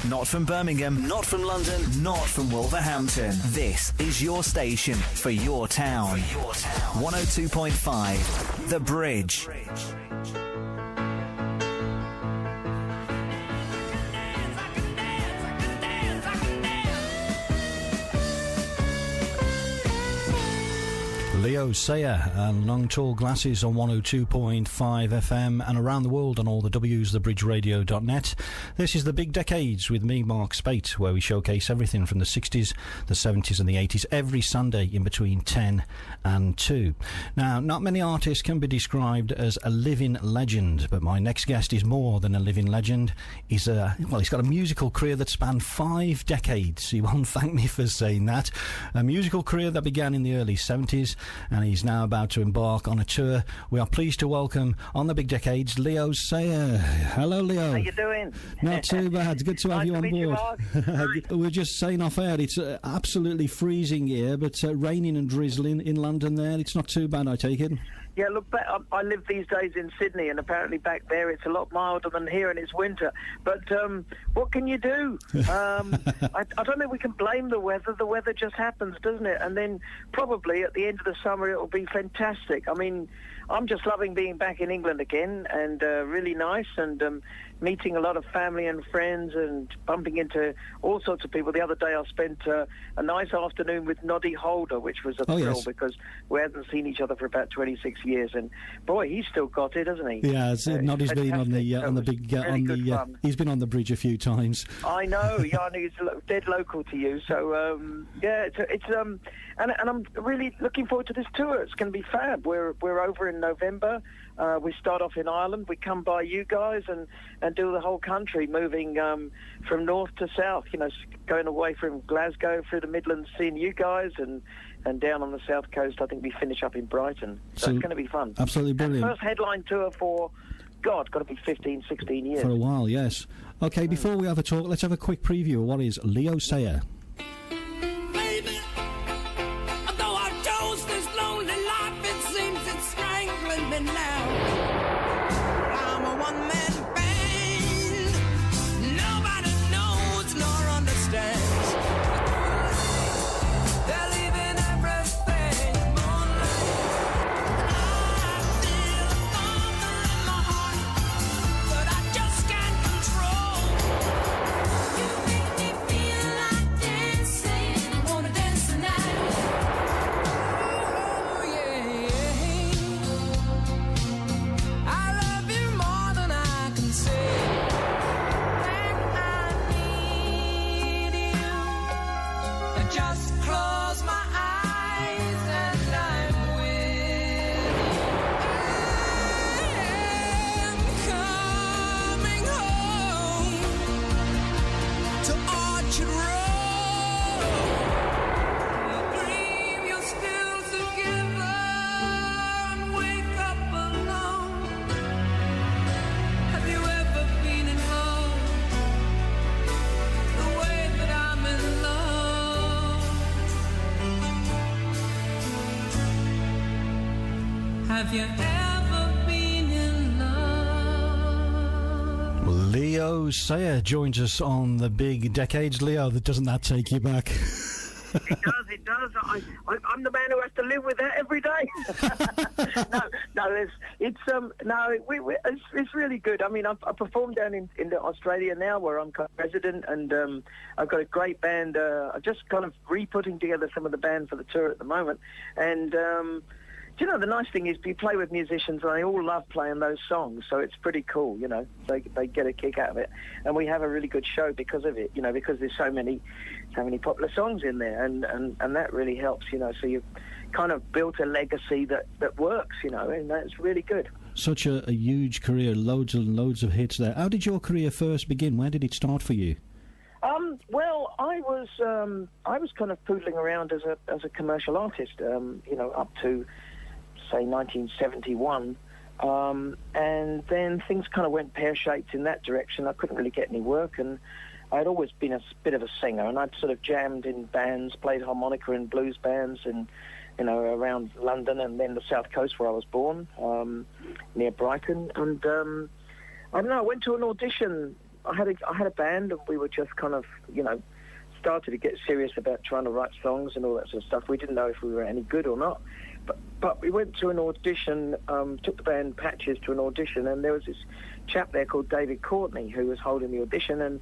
Not from Birmingham, not from London, not from Wolverhampton. This is your station for your town. 102.5 The Bridge. Leo Sayer and Long Tall Glasses on 102.5 FM and around the world on all the W's, thebridgeradio.net. This is The Big Decades with me, Mark Spate, where we showcase everything from the 60s, the 70s and the 80s every Sunday in between 10 and 2. Now, not many artists can be described as a living legend, but my next guest is more than a living legend. He's got a musical career that spanned 5 decades. He won't thank me for saying that. A musical career that began in the early 70s, and he's now about to embark on a tour. We are pleased to welcome on The Big Decades, Leo Sayer. Hello, Leo. How you doing? Not too bad. It's good to have you on board. We're just saying off air, it's absolutely freezing here, but raining and drizzling in London there. It's not too bad, I take it. Yeah, look, I live these days in Sydney, and apparently back there it's a lot milder than here, and it's winter. But what can you do? I don't think we can blame the weather. The weather just happens, doesn't it? And then probably at the end of the summer it'll be fantastic. I mean, I'm just loving being back in England again, and really nice, and meeting a lot of family and friends and bumping into all sorts of people. The other day I spent a nice afternoon with Noddy Holder, which was a thrill, yes, because we hadn't seen each other for about 26 years, and boy, he's still got it, hasn't he? Yeah, Noddy's been on the big he's been on the bridge a few times. I know, yeah, I know, he's dead local to you, so yeah, it's and I'm really looking forward to this tour. It's going to be fab. We're over in November. We start off in Ireland. We come by you guys and do the whole country, moving from north to south, you know, going away from Glasgow through the Midlands, seeing you guys, and down on the south coast. I think we finish up in Brighton. So it's going to be fun. Absolutely brilliant. And first headline tour for, God, got to be 15, 16 years. For a while, yes. Okay, before we have a talk, let's have a quick preview of what is Leo Sayer. Baby, although I've chose this lonely life, it seems it's strangling me now. I'm a one-man band. Nobody knows nor understands. They're leaving everything moonlight. I feel a thunder in my heart, but I just can't control. You make me feel like dancing. I wanna dance tonight. Oh yeah. I love you more than I can say. When I need you, I just close my eyes and I'm with you. I'm coming home to Orchard Road. You dream you're still together and wake up alone. Have you ever been in love the way that I'm in love? Have you ever been in love? Leo Sayer joins us on The Big Decades. Leo, doesn't that take you back? It does. I'm the man who has to live with that every day. It's really good. I mean, I perform down in Australia now, where I'm resident, and I've got a great band. I'm just kind of re-putting together some of the band for the tour at the moment, and you know, the nice thing is you play with musicians and they all love playing those songs, so it's pretty cool, you know. They get a kick out of it. And we have a really good show because of it, you know, because there's so many popular songs in there, and that really helps, you know. So you've kind of built a legacy that works, you know, and that's really good. Such a huge career, loads and loads of hits there. How did your career first begin? Where did it start for you? Well, I was kind of poodling around as a commercial artist, you know, up to say 1971, and then things kind of went pear-shaped in that direction. I couldn't really get any work, and I'd always been a bit of a singer, and I'd sort of jammed in bands, played harmonica in blues bands, and you know, around London and then the south coast where I was born, near Brighton. And I don't know, I went to an audition I had a band, and we were just kind of, started to get serious about trying to write songs and all that sort of stuff. We didn't know if we were any good or not. But we went to an audition, took the band Patches to an audition, and there was this chap there called David Courtney who was holding the audition, and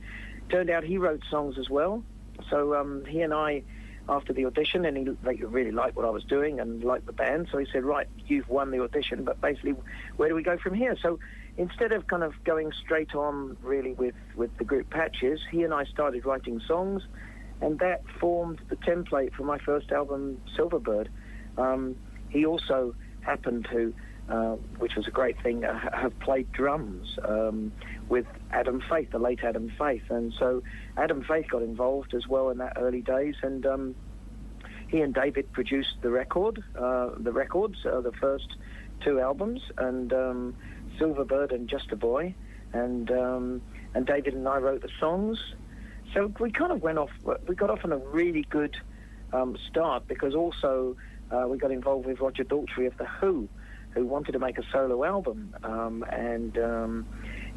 turned out he wrote songs as well. So he and I, after the audition, and he really liked what I was doing and liked the band, so he said, right, you've won the audition, but basically, where do we go from here? So instead of kind of going straight on really with the group Patches, he and I started writing songs, and that formed the template for my first album, Silverbird. He also happened to, which was a great thing, have played drums with Adam Faith, the late Adam Faith. And so Adam Faith got involved as well in that early days, and he and David produced the records, the first two albums, and Silverbird and Just a Boy, and David and I wrote the songs. So we kind of we got off on a really good start, because also we got involved with Roger Daltrey of The Who wanted to make a solo album, and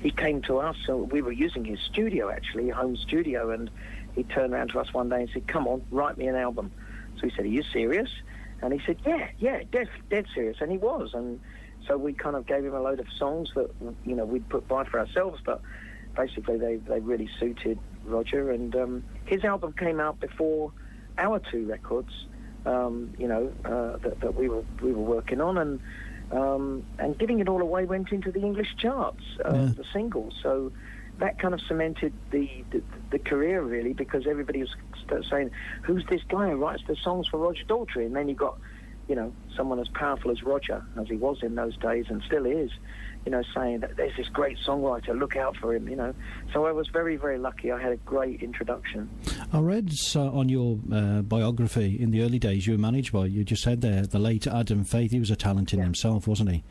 he came to us. So we were using his studio, actually, home studio, and he turned around to us one day and said, come on, write me an album. So we said, are you serious? And he said, yeah, dead serious. And he was. And so we kind of gave him a load of songs that, we'd put by for ourselves, but basically they really suited Roger. And his album came out before our two records, that we were working on, and Giving It All Away went into the English charts, the single. So that kind of cemented the career, really, because everybody was saying, who's this guy who writes the songs for Roger Daltrey? And then you got, someone as powerful as Roger, as he was in those days and still is, saying that there's this great songwriter, look out for him, So I was very, very lucky. I had a great introduction. I read on your biography, in the early days you were managed by, you just said there, the late Adam Faith. He was a talent in himself, wasn't he?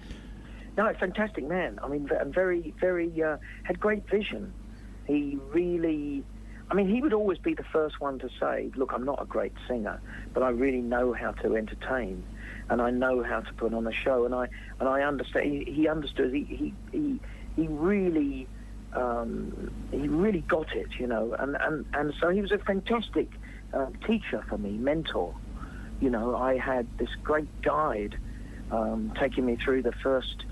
No, fantastic man. I mean, very, very, had great vision. He really, he would always be the first one to say, look, I'm not a great singer, but I really know how to entertain, and I know how to put on a show, and I understand. He understood. He really got it, and so he was a fantastic teacher for me, mentor. I had this great guide taking me through the first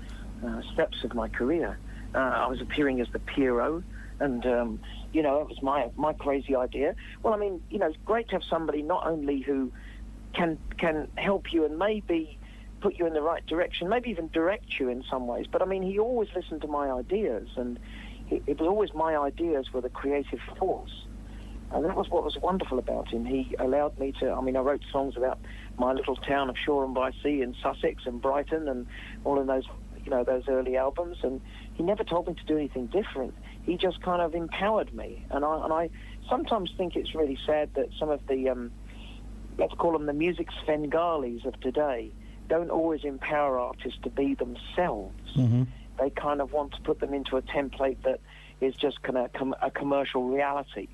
steps of my career. I was appearing as the Pierrot, and it was my crazy idea. Well, it's great to have somebody not only who can help you and maybe put you in the right direction, maybe even direct you in some ways, but he always listened to my ideas, and it was always my ideas were the creative force. And that was what was wonderful about him. He allowed me to, I wrote songs about my little town of Shoreham-by-Sea in Sussex and Brighton and all of those, those early albums, and he never told me to do anything different. He just kind of empowered me. And I sometimes think it's really sad that some of the, let's call them the music Svengalis of today, don't always empower artists to be themselves. Mm-hmm. They kind of want to put them into a template that is just kind of a commercial reality.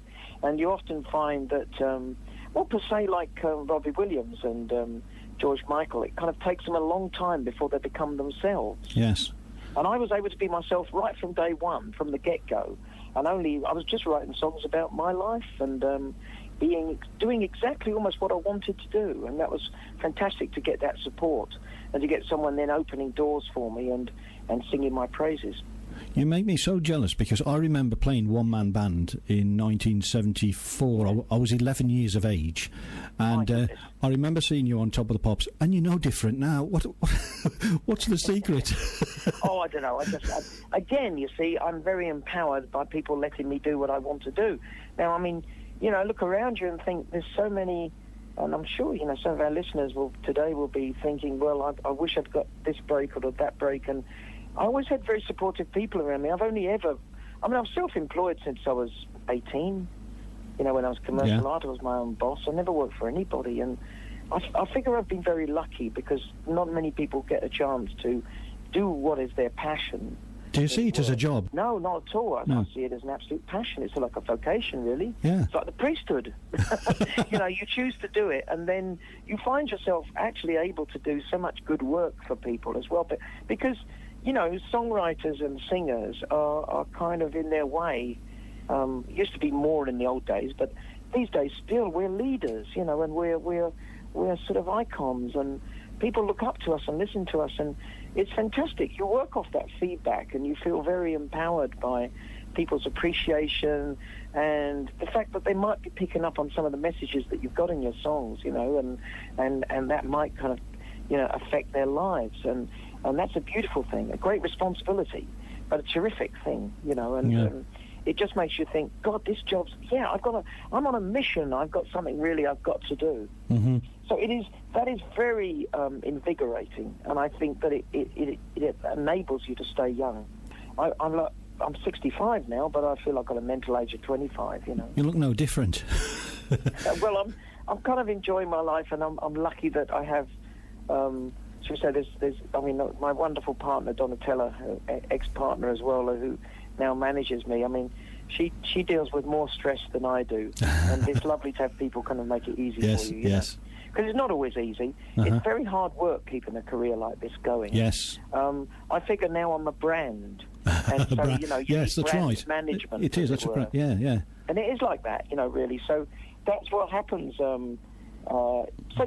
And you often find that, per se, like Robbie Williams and George Michael, it kind of takes them a long time before they become themselves. Yes. And I was able to be myself right from day one, from the get-go. And I was just writing songs about my life and doing exactly almost what I wanted to do. And that was fantastic to get that support and to get someone then opening doors for me and singing my praises. You make me so jealous, because I remember playing one-man band in 1974. I was 11 years of age, and I remember seeing you on Top of the Pops, and you're no different now. What's the secret? I don't know. Again, you see, I'm very empowered by people letting me do what I want to do. Now, look around you and think there's so many, and I'm sure, some of our listeners today will be thinking, well, I wish I'd got this break or that break, and I always had very supportive people around me. I've self-employed since I was 18. When I was commercial art, I was my own boss. I never worked for anybody, and I figure I've been very lucky, because not many people get a chance to do what is their passion. Do you see it as a job? No, not at all. I see it as an absolute passion. It's like a vocation, really. Yeah. It's like the priesthood. You choose to do it, and then you find yourself actually able to do so much good work for people as well. But because, songwriters and singers are kind of in their way, It used to be more in the old days, but these days still we're leaders, you know, and we're sort of icons, and people look up to us and listen to us, and it's fantastic. You work off that feedback, and you feel very empowered by people's appreciation and the fact that they might be picking up on some of the messages that you've got in your songs, you know, and that might kind of, you know, affect their lives, and that's a beautiful thing, a great responsibility, but a terrific thing, you know, and it just makes you think, God, this job's, I'm on a mission, I've got something really I've got to do. Mm-hmm. So that is very invigorating, and I think that it enables you to stay young. I'm 65 now, but I feel I've got a mental age of 25, you know. You look no different. Well, I'm kind of enjoying my life, and I'm lucky that I have, should we say, there's my wonderful partner, Donatella, ex-partner as well, who now manages me. I mean, she deals with more stress than I do, and it's lovely to have people kind of make it easy for you. Yes. Because it's not always easy. It's very hard work keeping a career like this going. Yes. I figure now I'm a brand. And so, you know, yes, that's right. Management. It is, that's right. Yeah. And it is like that, you know, really. So that's what happens. So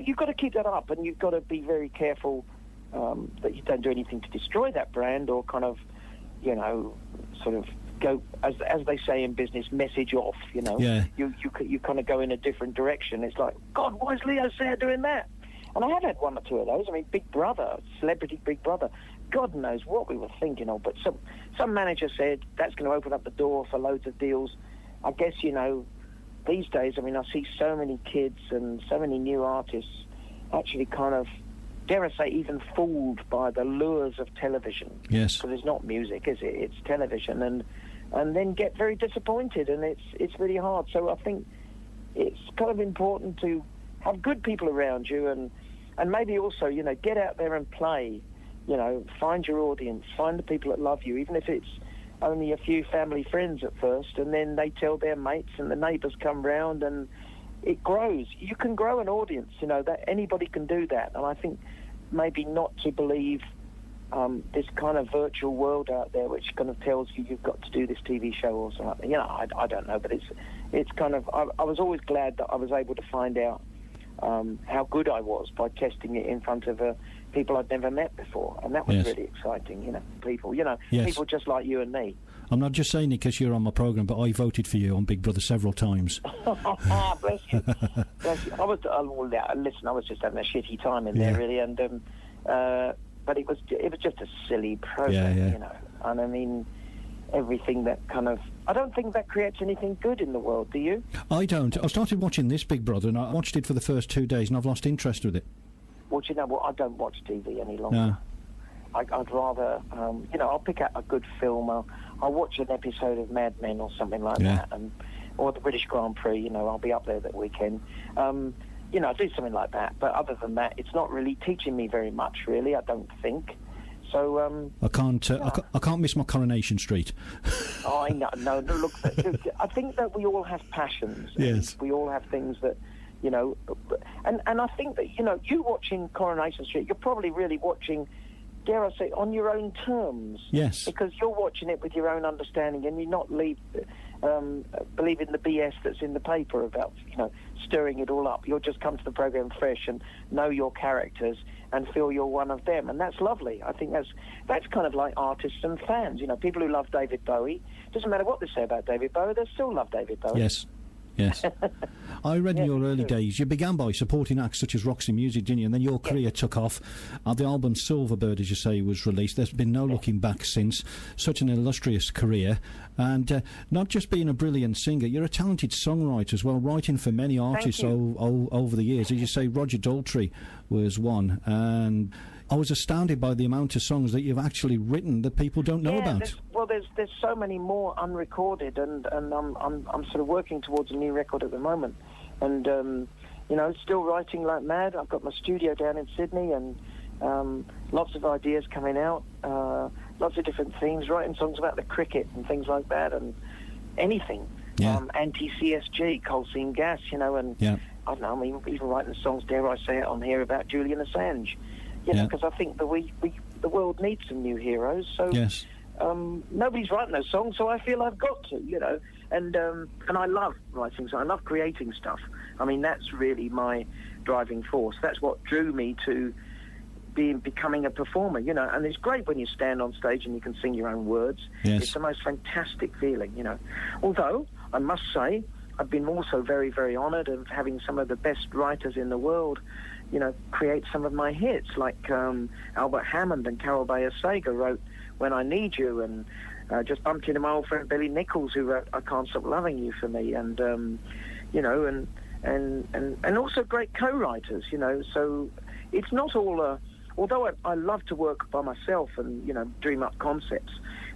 you've got to keep that up, and you've got to be very careful that you don't do anything to destroy that brand, or kind of, you know, sort of go, as they say in business, message off, you know. Yeah. You kind of go in a different direction. It's like, God, why is Leo Sayer doing that? And I have had one or two of those. I mean, Big Brother, Celebrity Big Brother, God knows what we were thinking of, but some manager said that's going to open up the door for loads of deals. I guess, you know, these days, I mean, I see so many kids and so many new artists actually kind of, dare I say, even fooled by the lures of television. Yes. Because it's not music, is it? It's television, and then get very disappointed, and it's really hard. So I think it's kind of important to have good people around you, and maybe also, you know, get out there and play. You know, find your audience, find the people that love you, even if it's only a few family friends at first, and then they tell their mates, and the neighbours come round, and it grows. You can grow an audience, you know, that anybody can do that. And I think maybe not to believe this kind of virtual world out there which kind of tells you you've got to do this TV show or something. You know, I don't know, but it's kind of, I was always glad that I was able to find out how good I was by testing it in front of people I'd never met before, and that was really exciting, you know, people just like you and me. I'm not just saying it because you're on my programme, but I voted for you on Big Brother several times. Bless you. Bless you. I was just having a shitty time in there, really, and but it was just a silly program, you know, and I mean, everything that kind of, I don't think that creates anything good in the world, do you? I don't. I started watching this Big Brother, and I watched it for the first 2 days, and I've lost interest with it. Well, do you know what? I don't watch TV any longer. No. I'd rather, you know, I'll pick out a good film. I'll watch an episode of Mad Men or something like that, or the British Grand Prix. You know, I'll be up there that weekend. You know, I'll do something like that. But other than that, it's not really teaching me very much, really, I don't think. So I can't miss my Coronation Street. Oh, I know. No, look, I think that we all have passions. Yes. We all have things that, you know, and I think that, you know, you watching Coronation Street, you're probably really watching, dare I say, on your own terms. Yes. Because you're watching it with your own understanding, and you're not believing the BS that's in the paper about, you know, stirring it all up. You'll just come to the program fresh and know your characters and feel you're one of them, and that's lovely. I think that's kind of like artists and fans. You know, people who love David Bowie, doesn't matter what they say about David Bowie, they still love David Bowie. Yes. I read in your early days, you began by supporting acts such as Roxy Music, didn't you? And then your career took off. The album Silverbird, as you say, was released. There's been no looking back since. Such an illustrious career. And not just being a brilliant singer, you're a talented songwriter as well, writing for many artists over the years. As you say, Roger Daltrey was one. And I was astounded by the amount of songs that you've actually written that people don't know about. There's so many more unrecorded, and I'm sort of working towards a new record at the moment, and you know, still writing like mad. I've got my studio down in Sydney, and lots of ideas coming out, lots of different themes, writing songs about the cricket and things like that, and anything. Anti-CSG, coal seam gas, you know, and I don't know, I mean, even writing songs, dare I say it on here, about Julian Assange. You know, because I think that the world needs some new heroes. So nobody's writing those songs, so I feel I've got to, you know. and I love writing. So I love creating stuff. I mean, that's really my driving force. That's what drew me to becoming a performer, you know. And it's great when you stand on stage and you can sing your own words. Yes. It's the most fantastic feeling, you know. Although I must say, I've been also very, very honoured of having some of the best writers in the world, you know, create some of my hits, like Albert Hammond and Carol Bayer Sager wrote "When I Need You," and just bumped into my old friend Billy Nichols, who wrote "I Can't Stop Loving You" for me, and you know, and also great co-writers, you know. So it's not all. Although I love to work by myself and, you know, dream up concepts,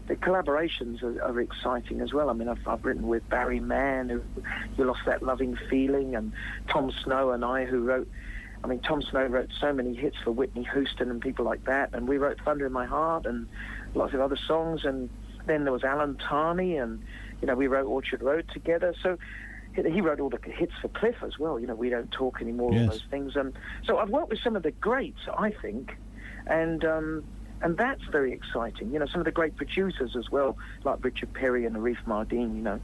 the collaborations are exciting as well. I mean, I've written with Barry Mann, who lost that loving feeling, and Tom Snow and I, who wrote. I mean, Tom Snow wrote so many hits for Whitney Houston and people like that, and we wrote "Thunder in My Heart" and lots of other songs. And then there was Alan Tarney, and, you know, we wrote "Orchard Road" together. So he wrote all the hits for Cliff as well. You know, "We Don't Talk Anymore," Yes. all those things. So I've worked with some of the greats, I think, and that's very exciting. You know, some of the great producers as well, like Richard Perry and Arif Mardin. You know,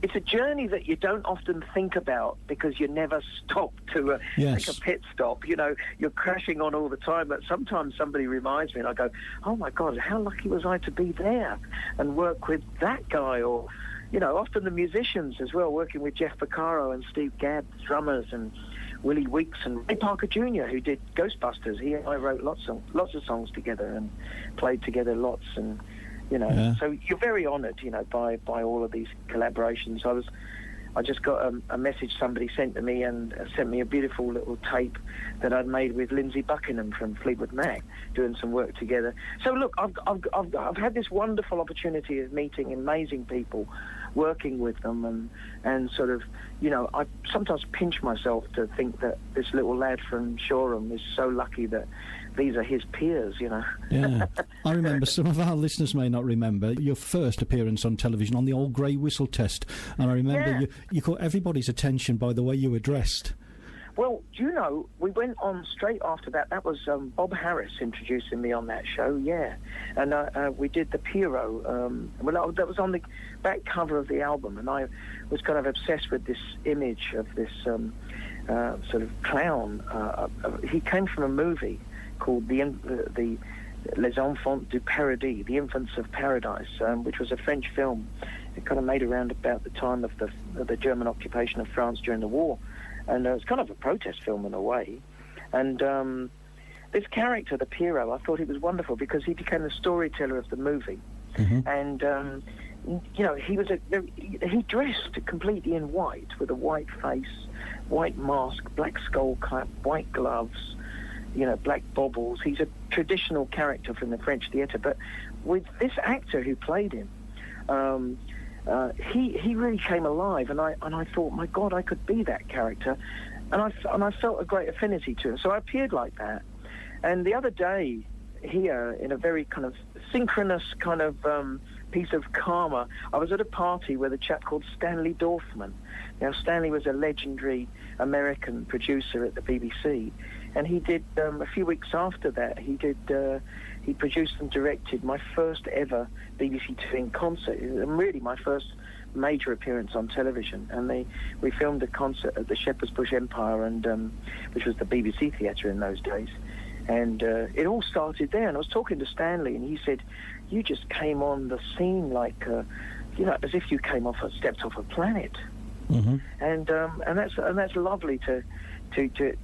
it's a journey that you don't often think about because you never stop to Yes. take a pit stop. You know, you're crashing on all the time, but sometimes somebody reminds me and I go, oh my God, how lucky was I to be there and work with that guy? Or, you know, often the musicians as well, working with Jeff Porcaro and Steve Gadd, drummers, and Willie Weeks and Ray Parker Jr., who did Ghostbusters. He and I wrote lots of songs together and played together lots, and, you know, Yeah. so you're very honoured, you know, by all of these collaborations. I just got a message somebody sent to me and sent me a beautiful little tape that I'd made with Lindsey Buckingham from Fleetwood Mac, doing some work together. So look, I've had this wonderful opportunity of meeting amazing people, working with them, and sort of, you know, I sometimes pinch myself to think that this little lad from Shoreham is so lucky that these are his peers, you know. Yeah. I remember, some of our listeners may not remember, your first appearance on television on the old grey whistle test. And I remember you caught everybody's attention by the way you were dressed. Well, do you know, we went on straight after that. That was Bob Harris introducing me on that show, yeah. And we did the Pierrot. Well, that was on the back cover of the album, and I was kind of obsessed with this image of this sort of clown. He came from a movie called the Les Enfants du Paradis, The Infants of Paradise, which was a French film. It kind of made around about the time of the German occupation of France during the war. And it was kind of a protest film in a way. And this character, the Pierrot, I thought he was wonderful because he became the storyteller of the movie. Mm-hmm. And, you know, he dressed completely in white with a white face, white mask, black skull cap, white gloves, you know, black baubles. He's a traditional character from the French theatre. But with this actor who played him, he really came alive, and I thought, my God, I could be that character, and I felt a great affinity to him. So I appeared like that. And the other day, here in a very kind of synchronous kind of piece of karma, I was at a party with a chap called Stanley Dorfman. Now, Stanley was a legendary American producer at the BBC, and he did a few weeks after that, he produced and directed my first ever BBC Two in concert, and really my first major appearance on television. And we filmed a concert at the Shepherd's Bush Empire, and which was the BBC theatre in those days. And it all started there. And I was talking to Stanley, and he said, "You just came on the scene like, you know, as if you stepped off a planet." Mm-hmm. And that's lovely to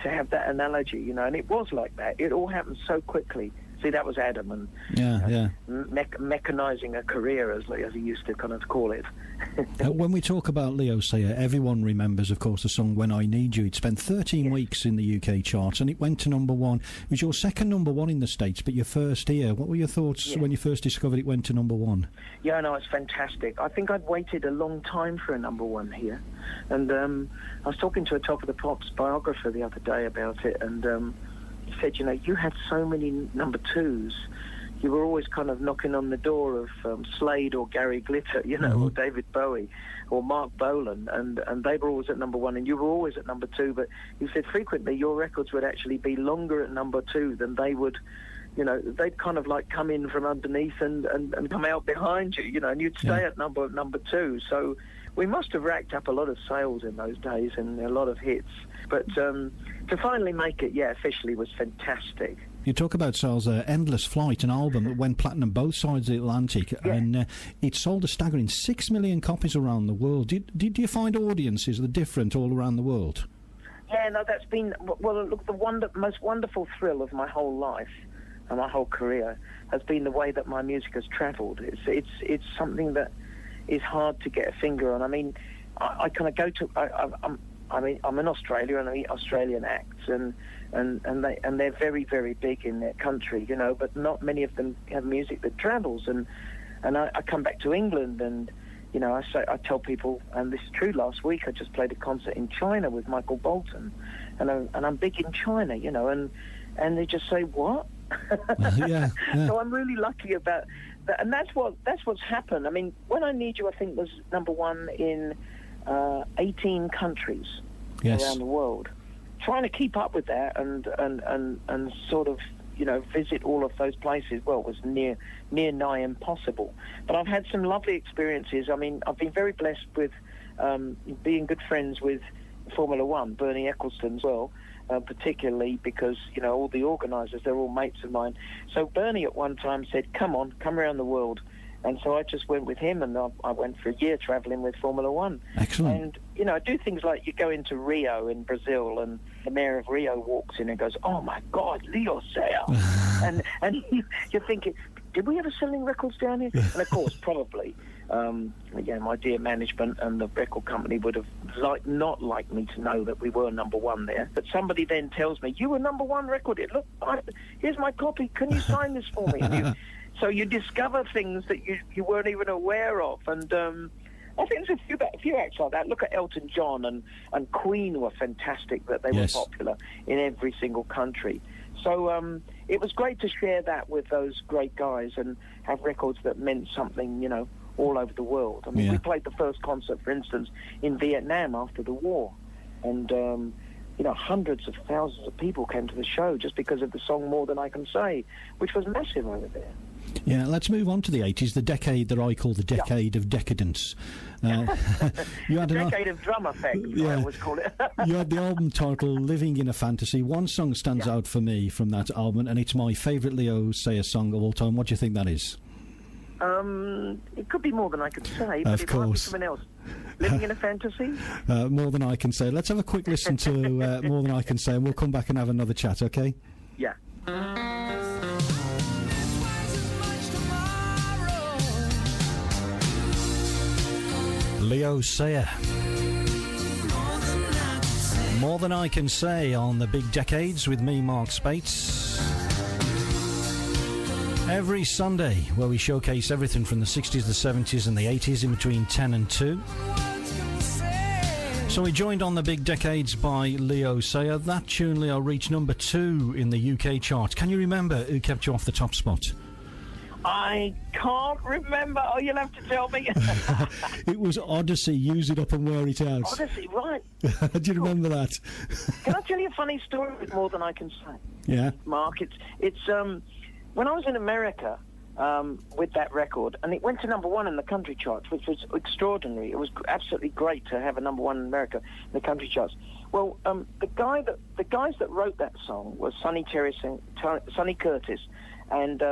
have that analogy, you know. And it was like that. It all happened so quickly. See, that was Adam, and mechanizing a career, as he used to kind of call it. When we talk about Leo Sayer, everyone remembers, of course, the song "When I Need You." It spent 13 weeks in the UK charts, and it went to number one. It was your second number one in the States, but your first here. What were your thoughts when you first discovered it went to number one? Yeah, no, it's fantastic. I think I'd waited a long time for a number one here. And I was talking to a Top of the Pops biographer the other day about it, and he said, you know, you had so many number twos. You were always kind of knocking on the door of Slade or Gary Glitter, you know, or David Bowie or Mark Bolan, and they were always at number one, and you were always at number two. But he said frequently your records would actually be longer at number two than they would you know, they'd kind of like come in from underneath and come out behind you, you know, and you'd stay at number 2. So we must have racked up a lot of sales in those days and a lot of hits. But to finally make it, officially was fantastic. You talk about Salsa, Endless Flight, an album that went platinum both sides of the Atlantic, and it sold a staggering 6 million copies around the world. Did you find audiences that are different all around the world? Yeah, no, that's been, well, look, the most wonderful thrill of my whole life and my whole career has been the way that my music has travelled. It's something that is hard to get a finger on. I mean, I kind of go to, I'm in Australia and I eat Australian acts, and they're very, very big in their country, you know, but not many of them have music that travels. And I come back to England, and you know, I tell people, and this is true. Last week I just played a concert in China with Michael Bolton, and I'm big in China, you know, and they just say, what? Yeah. So I'm really lucky about that, and that's what's happened. I mean, When I Need You, I think, was number 1 in 18 countries around the world. Trying to keep up with that and sort of, you know, visit all of those places, well, was near nigh impossible. But I've had some lovely experiences. I mean, I've been very blessed with being good friends with Formula One, Bernie Ecclestone as well, particularly because, you know, all the organisers, they're all mates of mine. So Bernie at one time said, come around the world. And so I just went with him, and I went for a year travelling with Formula One. Excellent. And, you know, I do things like you go into Rio in Brazil, and the mayor of Rio walks in and goes, oh, my God, Leo Sayer. and you're thinking, did we ever sell any records down here? And, of course, probably, my dear management and the record company would have not liked me to know that we were number 1 there. But somebody then tells me, you were number 1 record. Look, here's my copy. Can you sign this for me? So you discover things that you weren't even aware of. And I think there's a few acts like that. Look at Elton John and Queen were fantastic, that they were popular in every single country. So it was great to share that with those great guys and have records that meant something, you know, all over the world. I mean, we played the first concert, for instance, in Vietnam after the war. And, you know, hundreds of thousands of people came to the show just because of the song More Than I Can Say, which was massive over there. Yeah, let's move on to the 80s, the decade that I call the decade of decadence. You had decade of drum effect, I always call it. You had the album title Living in a Fantasy. One song stands out for me from that album, and it's my favourite Leo Sayer song of all time. What do you think that is? It could be More Than I Can Say, but it might be something else. Living in a Fantasy? More Than I Can Say. Let's have a quick listen to More Than I Can Say, and we'll come back and have another chat, okay? Yeah. Leo Sayer. More Than I Can Say on the Big Decades with me, Mark Spate. Every Sunday, where we showcase everything from the 60s, the 70s and the 80s in between 10 and 2. So we joined on the Big Decades by Leo Sayer. That tune, Leo, reached number 2 in the UK chart. Can you remember who kept you off the top spot? I can't remember. Oh, you'll have to tell me. It was Odyssey, Use It Up and Wear It Out. Odyssey, right. Do you remember that? Can I tell you a funny story with More Than I Can Say? Yeah. Mark, it's when I was in America with that record, and it went to number 1 in the country charts, which was extraordinary. It was absolutely great to have a number 1 in America in the country charts. Well, the guys that wrote that song was Sonny Curtis and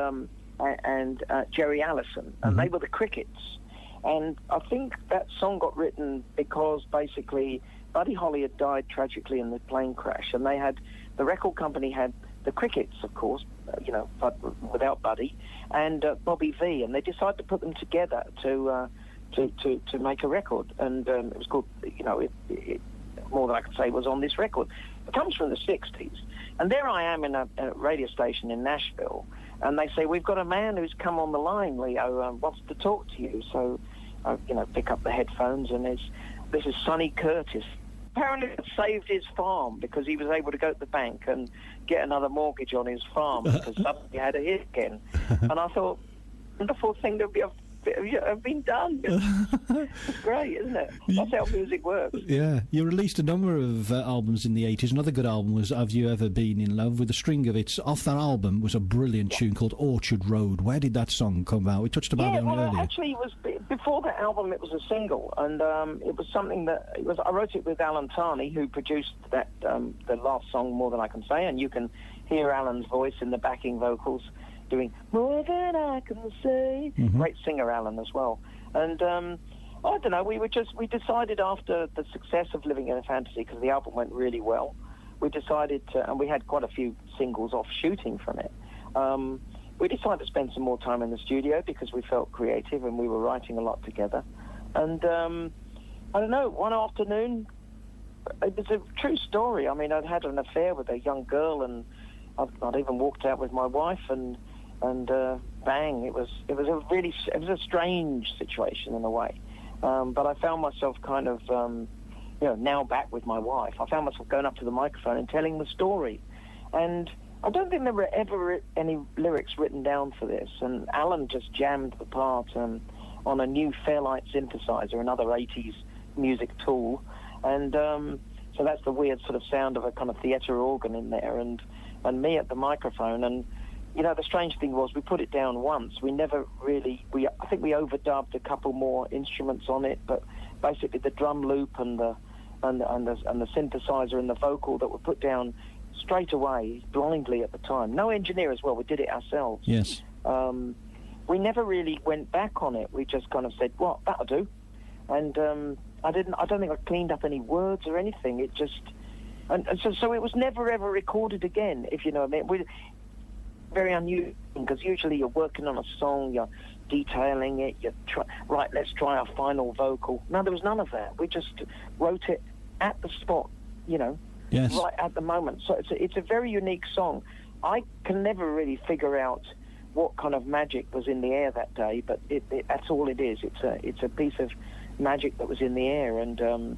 Jerry Allison, and they were the Crickets. And I think that song got written because basically Buddy Holly had died tragically in the plane crash, and the record company had the Crickets, of course, you know, but without Buddy, and Bobby V, and they decided to put them together to make a record, and it was called, you know, it More Than I Can Say was on this record. It comes from the 60s, and there I am in a radio station in Nashville, and they say, we've got a man who's come on the line, Leo, wants to talk to you. So I, pick up the headphones, and this is Sonny Curtis. Apparently it saved his farm because he was able to go to the bank and get another mortgage on his farm because suddenly he had a hit again. And I thought, wonderful thing to be have been done. It's great, isn't it? That's how music works. Yeah, you released a number of albums in the 80s. Another good album was Have You Ever Been in Love, with a string of it. Off that album was a brilliant tune called Orchard Road. Where did that song come out? We touched about it earlier. Actually, it was before that album. It was a single, and it was something that I wrote it with Alan Tarney, who produced that the last song, More Than I Can Say, and you can hear Alan's voice in the backing vocals doing More Than I Can Say. Mm-hmm. Great singer, Alan, as well. And I don't know, we decided after the success of Living in a Fantasy, because the album went really well, we decided to, and we had quite a few singles off shooting from it, we decided to spend some more time in the studio because we felt creative and we were writing a lot together. And I don't know, one afternoon, it was a true story. I mean, I'd had an affair with a young girl, and I'd even walked out with my wife, and bang, it was a strange situation in a way. But I found myself kind of, now back with my wife. I found myself going up to the microphone and telling the story. And I don't think there were ever any lyrics written down for this. And Alan just jammed the part on a new Fairlight synthesizer, another 80s music tool. And so that's the weird sort of sound of a kind of theatre organ in there, and me at the microphone. And the strange thing was we put it down once. We never really, I think we overdubbed a couple more instruments on it, but basically the drum loop and the synthesizer and the vocal that were put down straight away, blindly at the time. No engineer as well. We did it ourselves. Yes. We never really went back on it. We just kind of said, "Well, that'll do," and I don't think I cleaned up any words or anything. It just, and so it was never ever recorded again. If you know what I mean. Very unusual, because usually you're working on a song, you're detailing it, let's try our final vocal. No, there was none of that. We just wrote it at the spot, Yes. right at the moment. So it's a very unique song. I can never really figure out what kind of magic was in the air that day, but that's all it is. It's a piece of magic that was in the air, and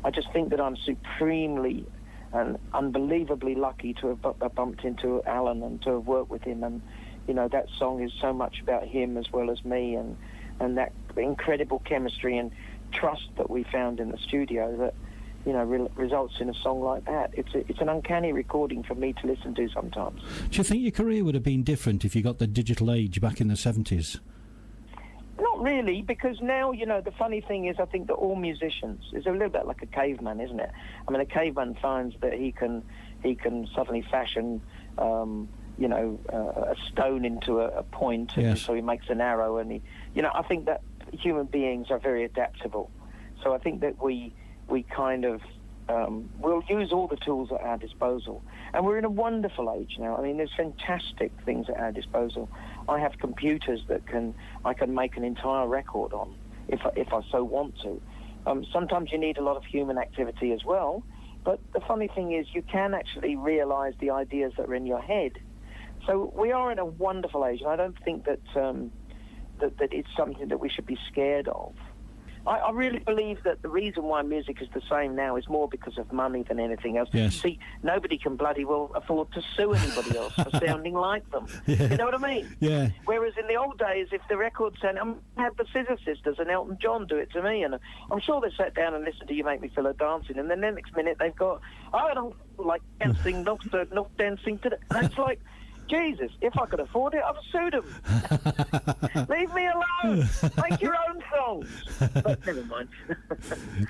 I just think that I'm supremely and unbelievably lucky to have bumped into Alan and to have worked with him. And that song is so much about him as well as me, and that incredible chemistry and trust that we found in the studio that results in a song like that. It's an uncanny recording for me to listen to sometimes. Do you think your career would have been different if you got the digital age back in the 70s? Not really, because now, the funny thing is, I think that all musicians is a little bit like a caveman, isn't it? I mean, a caveman finds that he can suddenly fashion, a stone into a point, and yes. so he makes an arrow, and I think that human beings are very adaptable. So I think that we kind of we'll use all the tools at our disposal, and we're in a wonderful age now. I mean, there's fantastic things at our disposal. I have computers that I can make an entire record on if I so want to. Sometimes you need a lot of human activity as well, but the funny thing is you can actually realize the ideas that are in your head. So we are in a wonderful age, and I don't think that that it's something that we should be scared of. I really believe that the reason why music is the same now is more because of money than anything else. Yes. See, nobody can bloody well afford to sue anybody else for sounding like them. Yeah. You know what I mean? Yeah. Whereas in the old days, if the record said, I had the Scissor Sisters and Elton John do it to me, and I'm sure they sat down and listened to You Make Me Feel Like Dancing, and then the next minute they've got, I don't like dancing, not dancing to the... And it's like... Jesus, if I could afford it, I'd have sued them. Leave me alone. Make your own songs. But never mind.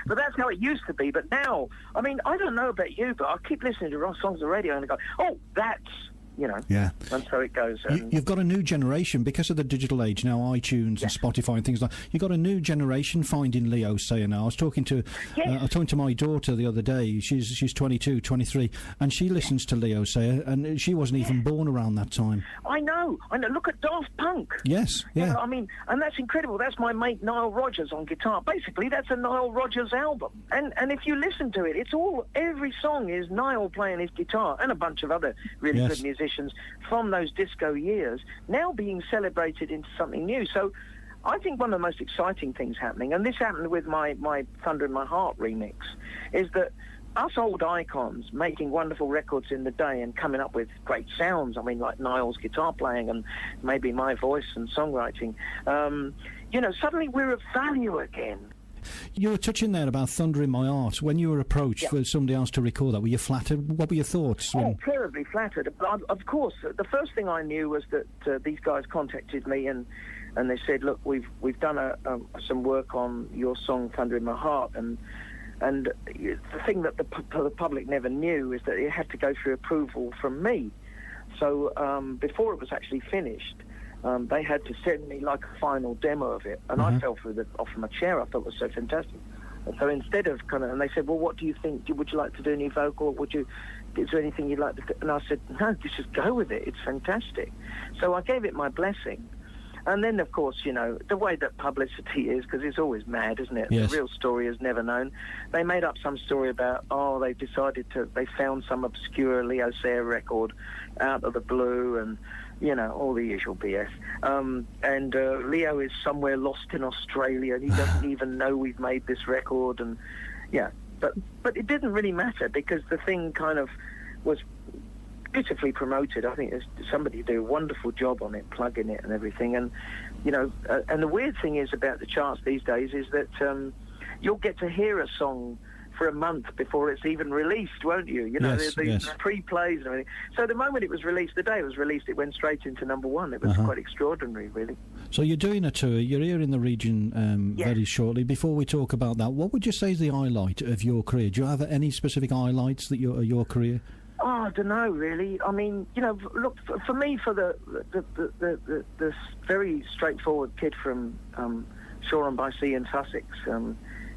But that's how it used to be. But now, I mean, I don't know about you, but I keep listening to songs on the radio and I go, oh, that's... Yeah. And so it goes. You've got a new generation, because of the digital age now, iTunes and Spotify and things like that. You've got a new generation finding Leo Sayer now. I was talking to my daughter the other day. She's 22, 23, and she listens to Leo Sayer, and she wasn't even born around that time. I know. Look at Daft Punk. Yes, yeah. I mean, and that's incredible. That's my mate Nile Rodgers on guitar. Basically, that's a Nile Rodgers album. And if you listen to it, every song is Nile playing his guitar, and a bunch of other really good musicians from those disco years now being celebrated into something new. So I think one of the most exciting things happening, and this happened with my Thunder in My Heart remix, is that us old icons making wonderful records in the day and coming up with great sounds, I mean, like Niall's guitar playing and maybe my voice and songwriting, suddenly we're of value again. You were touching there about Thunder in My Heart. When you were approached Yeah. for somebody else to record that, were you flattered? What were your thoughts? Oh, terribly flattered. But of course, the first thing I knew was that these guys contacted me and they said, look, we've done some work on your song Thunder in My Heart, and the thing that the public never knew is that it had to go through approval from me. So before it was actually finished, they had to send me like a final demo of it, and I fell off my chair. I thought it was so fantastic. And so instead of and they said, well, what do you think? Would you like to do a new vocal? Is there anything you'd like to do? And I said, no, just go with it. It's fantastic. So I gave it my blessing. And then, of course, the way that publicity is, because it's always mad, isn't it? Yes. The real story is never known. They made up some story about, they found some obscure Leo Sayer record out of the blue and, all the usual BS. And Leo is somewhere lost in Australia and he doesn't even know we've made this record. And, yeah, but it didn't really matter because the thing kind of was beautifully promoted. I think somebody did a wonderful job on it, plugging it and everything. And and the weird thing is about the charts these days is that you'll get to hear a song for a month before it's even released, won't you? Yes, there's yes. pre-plays and everything. So the moment it was released, the day it was released, it went straight into number one. It was quite extraordinary, really. So you're doing a tour. You're here in the region Yes. very shortly. Before we talk about that, what would you say is the highlight of your career? Do you have any specific highlights that your career? Oh, I don't know, really. I mean, look, for me, for the very straightforward kid from Shoreham-by-Sea in Sussex,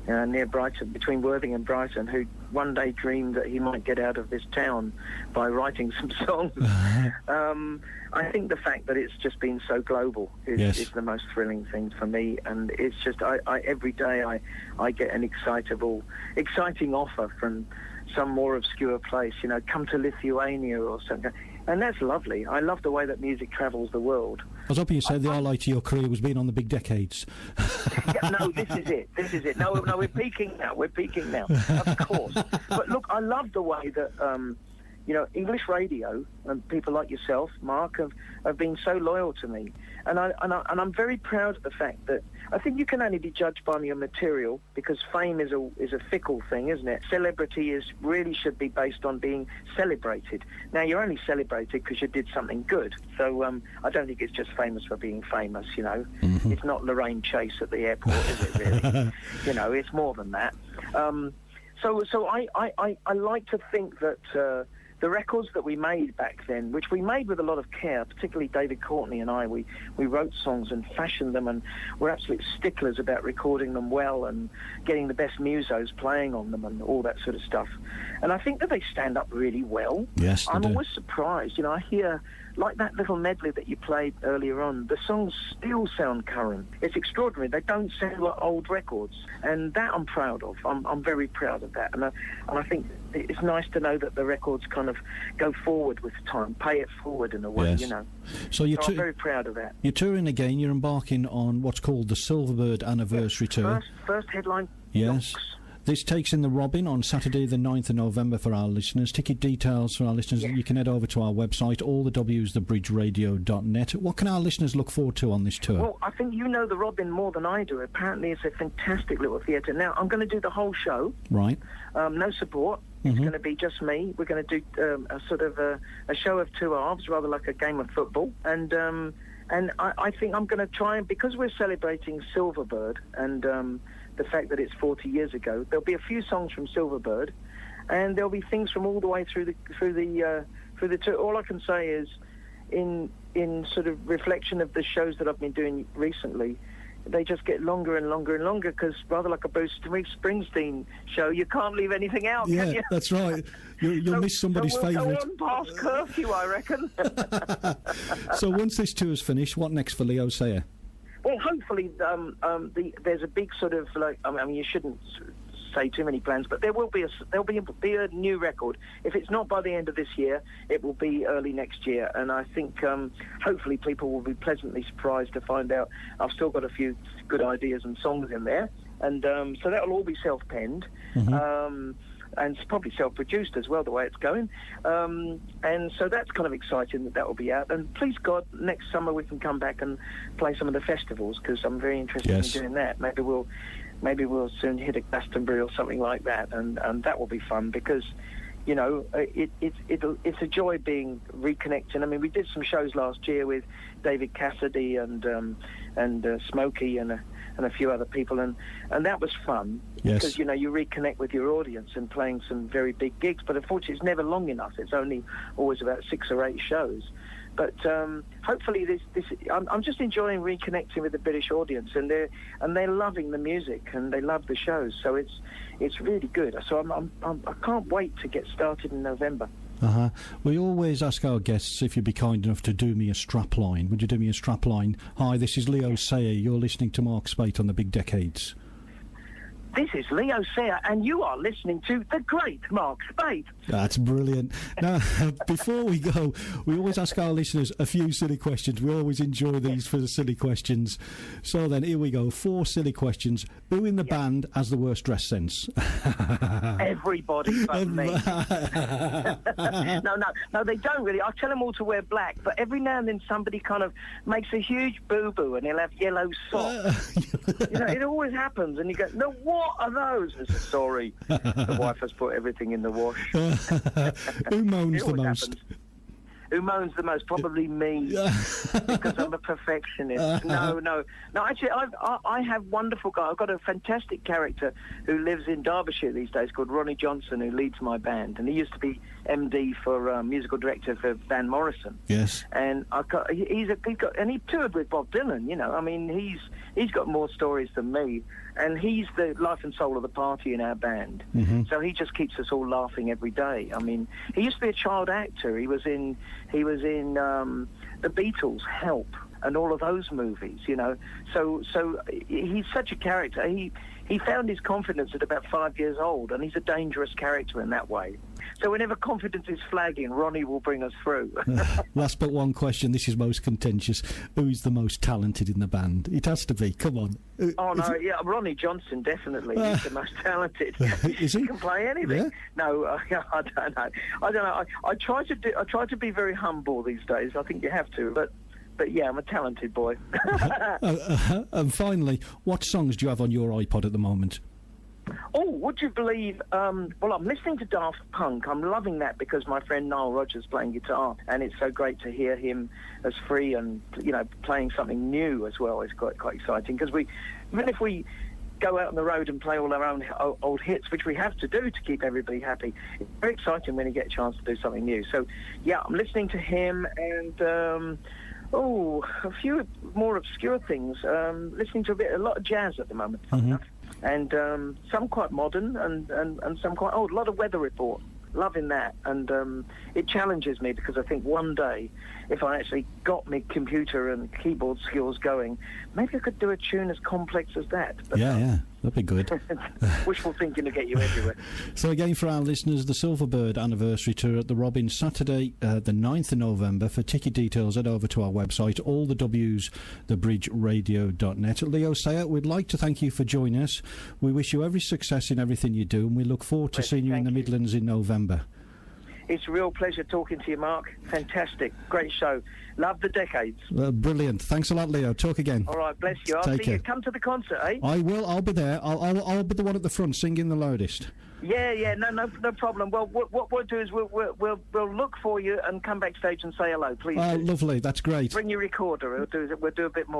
near Brighton, between Worthing and Brighton, who one day dreamed that he might get out of this town by writing some songs. I think the fact that it's just been so global is the most thrilling thing for me, and it's just I every day I get an exciting offer from some more obscure place, come to Lithuania or something. And that's lovely. I love the way that music travels the world. I was hoping you said the highlight of your career was being on the big decades. No, this is it. No, we're peaking now. Of course. But look, I love the way that, English radio and people like yourself, Mark, have been so loyal to me. And I'm very proud of the fact that I think you can only be judged by your material because fame is a fickle thing, isn't it? Celebrity really should be based on being celebrated. Now, you're only celebrated because you did something good. So I don't think it's just famous for being famous, It's not Lorraine Chase at the airport, is it really? It's more than that. So I like to think that the records that we made back then, which we made with a lot of care, particularly David Courtney and I, we wrote songs and fashioned them, and we're absolute sticklers about recording them well and getting the best musos playing on them and all that sort of stuff. And I think that they stand up really well. Yes, they I'm do. always surprised. I hear, like that little medley that you played earlier on, the songs still sound current. It's extraordinary. They don't sound like old records. And that I'm proud of. I'm very proud of that. And I think it's nice to know that the records kind of go forward with time, pay it forward in a way, Yes. So I'm very proud of that. you're touring again. You're embarking on what's called the Silverbird Anniversary Tour. First headline. Yes. knocks. This takes in the Robin on Saturday the 9th of November for our listeners. Ticket details for our listeners, you can head over to our website, allthewsthebridgeradio.net. What can our listeners look forward to on this tour? Well, I think you know the Robin more than I do. Apparently it's a fantastic little theatre. Now, I'm going to do the whole show. Right. No support. It's going to be just me. We're going to do a sort of a show of two halves, rather like a game of football. And I think I'm going to try, and because we're celebrating Silverbird and the fact that it's 40 years ago, there'll be a few songs from Silverbird, and there'll be things from all the way through the tour. All I can say is, in sort of reflection of the shows that I've been doing recently, they just get longer and longer and longer, because rather like a Bruce Springsteen show, you can't leave anything out, can you? That's right. You'll miss somebody's so we'll favourite. go on past curfew, I reckon. So once this tour's finished, what next for Leo Sayer? Well, hopefully, there's a big sort of I mean, you shouldn't say too many plans, but there'll be a new record. If it's not by the end of this year, it will be early next year, and I think hopefully people will be pleasantly surprised to find out I've still got a few good ideas and songs in there, and so that will all be self-penned. and it's probably self-produced as well, the way it's going. And so that's kind of exciting that will be out. And please God, next summer we can come back and play some of the festivals, because I'm very interested in doing that. Maybe we'll soon hit a Glastonbury or something like that, and that will be fun, because you know, it's a joy being reconnecting. I mean, we did some shows last year with David Cassidy and Smokey and a few other people, and that was fun, because you know, you reconnect with your audience and playing some very big gigs. But unfortunately, it's never long enough. It's only always about 6 or 8 shows. But hopefully, I'm just enjoying reconnecting with the British audience, and they're loving the music and they love the shows. So it's really good. So I can't wait to get started in November. We always ask our guests if you'd be kind enough to do me a strap line. Would you do me a strap line? Hi, this is Leo Sayer. You're listening to Mark Spate on the Big Decades. This is Leo Sayer, and you are listening to the great Mark Spate. That's brilliant. Now, before we go, we always ask our listeners a few silly questions. We always enjoy these for the silly questions. So then, here we go. 4 silly questions. Who in the band has the worst dress sense? Everybody but me. No, they don't really. I tell them all to wear black, but every now and then somebody kind of makes a huge boo-boo and he'll have yellow socks. You know, it always happens, and you go, no, what are those? I said, sorry, the wife has put everything in the wash. Who moans the most? Happens. Who moans the most? Probably me, because I'm a perfectionist. No. Actually, I have wonderful guys. I've got a fantastic character who lives in Derbyshire these days called Ronnie Johnson, who leads my band, and he used to be MD for musical director for Van Morrison. Yes. And he toured with Bob Dylan. You know, I mean, he's got more stories than me, and he's the life and soul of the party in our band. Mm-hmm. So he just keeps us all laughing every day. I mean, he used to be a child actor. He was in the Beatles, Help, and all of those movies, you know. So he's such a character. He found his confidence at about 5 years old, and he's a dangerous character in that way. So whenever confidence is flagging, Ronnie will bring us through. Last but one question. This is most contentious. Who's the most talented in the band? It has to be. Come on. Oh, no, Ronnie Johnson, definitely. He's the most talented. Is he? He can play anything. Yeah? No, I don't know. I try to be very humble these days. I think you have to, but yeah, I'm a talented boy. And finally, what songs do you have on your iPod at the moment? Oh, would you believe, well, I'm listening to Daft Punk. I'm loving that because my friend Nile Rodgers playing guitar, and it's so great to hear him as free and, you know, playing something new as well. It's quite exciting, because even if we go out on the road and play all our own old hits, which we have to do to keep everybody happy, it's very exciting when you get a chance to do something new. So, yeah, I'm listening to him, and a few more obscure things. Listening to a lot of jazz at the moment, fun enough. And some quite modern and some quite old. A lot of Weather Report. Loving that. And it challenges me, because I think one day, if I actually got my computer and keyboard skills going, maybe I could do a tune as complex as that. But, yeah, that'd be good. Wishful thinking to get you everywhere. So again, for our listeners, the Silverbird anniversary tour at the Robin, Saturday the 9th of November. For ticket details, head over to our website, all the W's, thebridgeradio.net. Leo Sayer, we'd like to thank you for joining us. We wish you every success in everything you do, and we look forward to seeing you in the Midlands in November. It's a real pleasure talking to you, Mark. Fantastic. Great show. Love the decades. Brilliant. Thanks a lot, Leo. Talk again. All right, bless you. I'll Take see care. you. Come to the concert, eh? I will. I'll be there. I'll be the one at the front singing the loudest. Yeah. No problem. Well, what we'll do is we'll look for you and come backstage and say hello, please. Oh, lovely. That's great. Bring your recorder. We'll do a bit more.